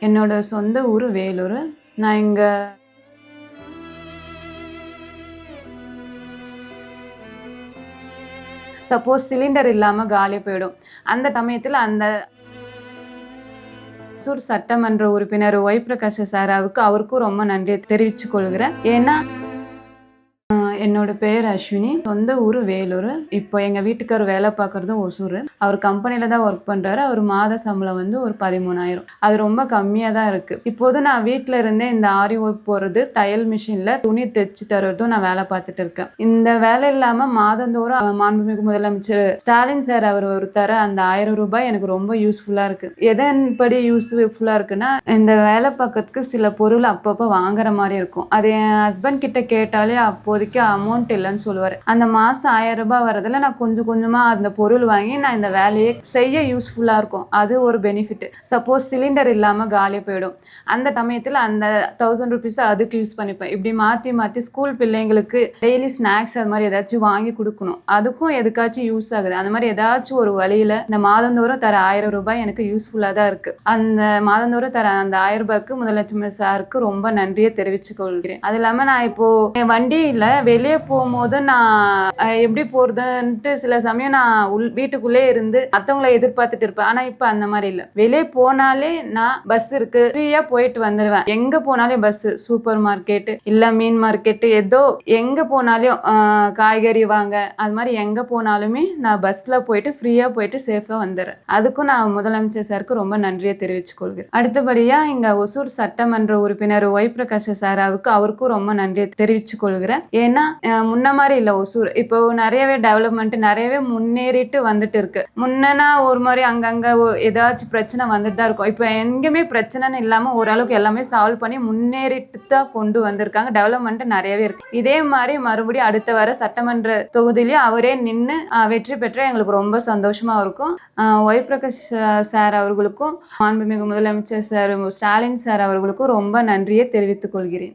என்னோட சொந்த ஊர் வேலூர். நான் இங்க சப்போஸ் சிலிண்டர் இல்லாம காலி போயிடும். அந்த சமயத்துல அந்த ஒசூர் சட்டமன்ற உறுப்பினர் ஒய் பிரகாஷ் சார் அவருக்கும் ரொம்ப நன்றி தெரிவித்துக் கொள்கிறேன். ஏன்னா என்னோட பேர் அஸ்வினி. சொந்த ஊர் வேலூர். இப்போ எங்க வீட்டுக்கார் வேலை பார்க்கறது ஒசூர். அவர் கம்பெனில தான் ஒர்க் பண்றாரு. அவர் மாத சம்பளம் வந்து ஒரு 13,000. அது ரொம்ப கம்மியா தான் இருக்கு. இப்போது நான் வீட்டுல இருந்தே இந்த ஆரி ஒர்க் போறது, தையல் மிஷின்ல துணி தைச்சு தர்றதும் நான் வேலை பார்த்துட்டு இருக்கேன். இந்த வேலை இல்லாம மாதந்தோறும் மாண்புமிகு முதலமைச்சர் ஸ்டாலின் சார் அவர் தர அந்த 1000 ரூபாய் எனக்கு ரொம்ப யூஸ்ஃபுல்லா இருக்கு. எதன்படி யூஸ்ஃபுல்லா இருக்குன்னா, இந்த வேலை பார்க்கறதுக்கு சில பொருள் அப்பப்போ வாங்குற மாதிரி இருக்கும். அது என் ஹஸ்பண்ட் கிட்ட கேட்டாலே அப்போதைக்கு அமௌண்ட் இல்லைன்னு சொல்லுவாரு. அந்த மாசம் 1000 ரூபாய் வரதுல நான் கொஞ்சம் கொஞ்சமா அந்த பொருள் வாங்கி நான் இந்த வேலையை செய்ய யூஸ்ஃபுல்லா இருக்கும். அது ஒரு பெனிஃபிட். சப்போஸ் சிலிண்டர் இல்லாம காலி போயிடும். அந்த சமயத்துல அந்த 1000 ருபீஸ் அதுக்கு யூஸ் பண்ணிப்பேன். இப்படி மாத்தி மாத்தி ஸ்கூல் பிள்ளைங்களுக்கு டெய்லி ஸ்நாக்ஸ் அது மாதிரி ஏதாச்சும் வாங்கி கொடுக்கணும். அதுக்கும் எதுக்காச்சும் யூஸ் ஆகுது. அந்த மாதிரி ஏதாச்சும் ஒரு வழியில இந்த மாதந்தோறும் தர 1000 ரூபாய் எனக்கு யூஸ்ஃபுல்லா தான் இருக்கு. அந்த மாதந்தோறும் தர அந்த 1000 ரூபாய்க்கு முதலமைச்சர் சாருக்கு ரொம்ப நன்றியை தெரிவித்துக் கொள்கிறேன். அது இல்லாம நான் இப்போ என் வண்டியில வெளியே போகும்போது நான் எப்படி போறதுன்ட்டு சில சமயம் நான் வீட்டுக்குள்ளே இருந்து மத்தவங்களை எதிர்பார்த்துட்டு இருப்பேன். ஆனா இப்ப அந்த மாதிரி இல்ல. வெளியே போனாலே நான் பஸ் இருக்கு, ஃப்ரீயா போயிட்டு வந்துடுவேன். எங்க போனாலே பஸ், சூப்பர் மார்க்கெட் இல்ல மீன் மார்க்கெட், ஏதோ எங்க போனாலும் காய்கறி வாங்க, அது மாதிரி எங்க போனாலுமே நான் பஸ்ல போயிட்டு ஃப்ரீயா போயிட்டு சேஃபா வந்துடுறேன். அதுக்கும் நான் முதலமைச்சர் சாருக்கு ரொம்ப நன்றியை தெரிவித்துக் கொள்கிறேன். அடுத்தபடியா இங்க ஒசூர் சட்டமன்ற உறுப்பினர் ஒய் பிரகாஷ் சார் அவருக்கும் ரொம்ப நன்றியை தெரிவித்துக் கொள்கிறேன். ஏன்னா முன்ன மாதிரி இல்ல ஒசூர். இப்போ நிறையவே டெவலப்மெண்ட், நிறையவே முன்னேறிட்டு வந்துட்டு இருக்கு. முன்னனா ஒரு மாதிரி அங்கங்க ஏதாச்சும் பிரச்சனை வந்துட்டு தான் இருக்கும். இப்போ எங்கேயுமே பிரச்சனைன்னு இல்லாம ஓரளவுக்கு எல்லாமே சால்வ் பண்ணி முன்னேறிட்டு தான் கொண்டு வந்திருக்காங்க. டெவலப்மெண்ட் நிறையவே இருக்கு. இதே மாதிரி மறுபடியும் அடுத்த வர சட்டமன்ற தொகுதியிலேயே அவரே நின்று வெற்றி பெற்ற எங்களுக்கு ரொம்ப சந்தோஷமா இருக்கும். ஒய் பிரகாஷ் சார் அவர்களுக்கும் மாண்புமிகு முதலமைச்சர் சார் ஸ்டாலின் சார் அவர்களுக்கும் ரொம்ப நன்றியை தெரிவித்துக் கொள்கிறேன்.